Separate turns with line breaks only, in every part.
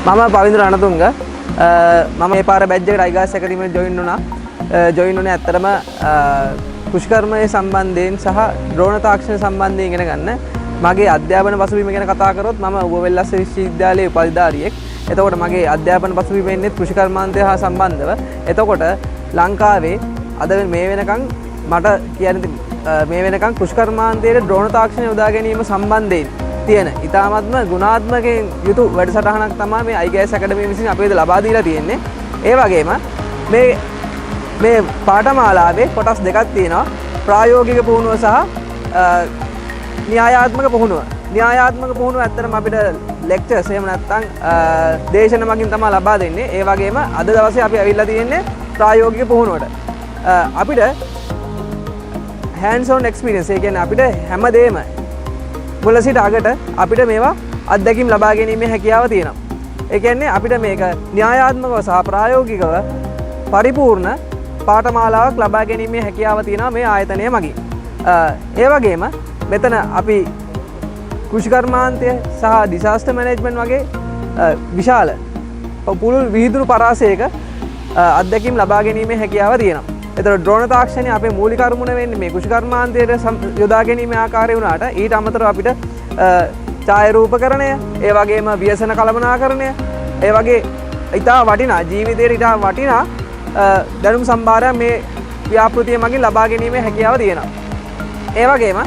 මම පවින්ද්‍ර රණතුංග මම මේ පාර බැජ් එකට අයිගාස් ඇකඩමියට ජොයින් වුණා. ජොයින් වුණේ ඇත්තටම කෘෂිකර්මයේ සම්බන්ධයෙන් සහ ඩ්‍රෝන තාක්ෂණ සම්බන්ධයෙන් ඉගෙන ගන්න. මගේ අධ්‍යාපන පසුබිම ගැන කතා කරොත් මම ඌවැල්ලස්ස විශ්වවිද්‍යාලයේ උපාධිධාරියෙක්. එතකොට මගේ අධ්‍යාපන පසුබිම ඉන්නේ කෘෂිකර්මාන්තය හා සම්බන්ධව. එතකොට ලංකාවේ අද මේ වෙනකන් මට කියන්නේ මේ වෙනකන් කෘෂිකර්මාන්තයේ ඩ්‍රෝන තාක්ෂණය යොදා ගැනීම සම්බන්ධයෙන් තියෙන ඉතාමත්ම ගුණාත්මකයෙන් යුතු වැඩසටහනක් තමයි මේ අයිගෑස් ඇකඩමිය විසින් අපිට ලබා දීලා තියෙන්නේ. ඒ වගේම මේ පාඨමාලාවේ කොටස් දෙකක් තියෙනවා. ප්‍රායෝගික පුහුණුව සහ න්‍යායාත්මක පුහුණුව. න්‍යායාත්මක පුහුණුව ඇත්තටම අපිට ලෙක්චර්ස් එහෙම නැත්නම් දේශන මගින් තමයි ලබා දෙන්නේ. ඒ වගේම අද දවසේ අපි ඇවිල්ලා තියෙන්නේ ප්‍රායෝගික පුහුණුවට. අපිට hands on experience ඒ කියන්නේ අපිට හැමදේම මුල සිට අගට අපිට මේවා අත්දැකීම් ලබා ගැනීමේ හැකියාව තියෙනවා. ඒ කියන්නේ අපිට මේක න්‍යායාත්මකව සහ ප්‍රායෝගිකව පරිපූර්ණ පාඨමාලාවක් ලබා ගැනීමේ හැකියාව තියෙනවා මේ ආයතනය මගින්. ඒ වගේම මෙතන අපි කෘෂිකර්මාන්තය සහ ඩිසාස්ටර් මැනේජ්මන්ට් වගේ විශාල පුළුල් විහිදුණු පරාසයක අත්දැකීම් ලබා ගැනීමේ හැකියාව තියෙනවා. එතකොට ඩ්‍රෝන තාක්ෂණය අපේ මූලික අරමුණ වෙන්නේ මේ කෘෂිකර්මාන්තයට යොදා ගැනීමේ ආකාරය වුණාට ඊට අමතරව අපිට ඡායාරූපකරණය, ඒ වගේම ව්‍යසන කළමනාකරණය, ඒ වගේ ඉතා වටිනා ජීවිතයට ඉතා වටිනා දැනුම් සම්භාරයක් මේ ව්‍යාපෘතිය මගින් ලබා ගැනීමේ හැකියාව තියෙනවා. ඒ වගේම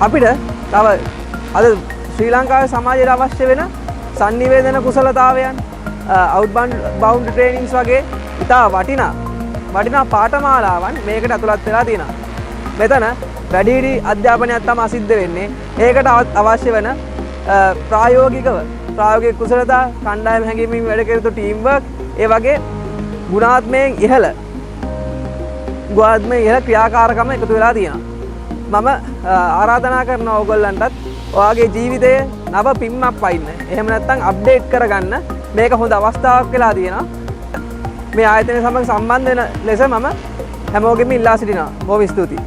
අපිට තව අද ශ්‍රී ලංකාවේ සමාජයට අවශ්‍ය වෙන sannivedana කුසලතාවයන්, outbound trainings වගේ ඉතා වටිනා පාඨමාලාවන් මේකට ඇතුළත් වෙලා තියෙනවා. මෙතන වැඩිහිටි අධ්‍යාපනයක් තමයි සිද්ධ වෙන්නේ. ඒකට අවශ්‍ය වෙන ප්‍රායෝගික කුසලතා, කණ්ඩායම හැඟීමෙන් වැඩ කෙරෙතු ටීම් වර්ක්, ඒ වගේ ගුණාත්මයෙන් ඉහළ ක්‍රියාකාරකම් එකතු වෙලා තියෙනවා. මම ආරාධනා කරනවා ඕගොල්ලන්ටත් ඔයාගේ ජීවිතයේ නව පිම්මක් පයින්න. එහෙම නැත්නම් අප්ඩේට් කරගන්න මේක හොඳ අවස්ථාවක් වෙලා තියෙනවා. මේ ආයතනය සමග සම්බන්ධ වෙන ලෙස මම හැමෝගෙම ඉල්ලා සිටිනවා. බොහොම ස්තුතියි.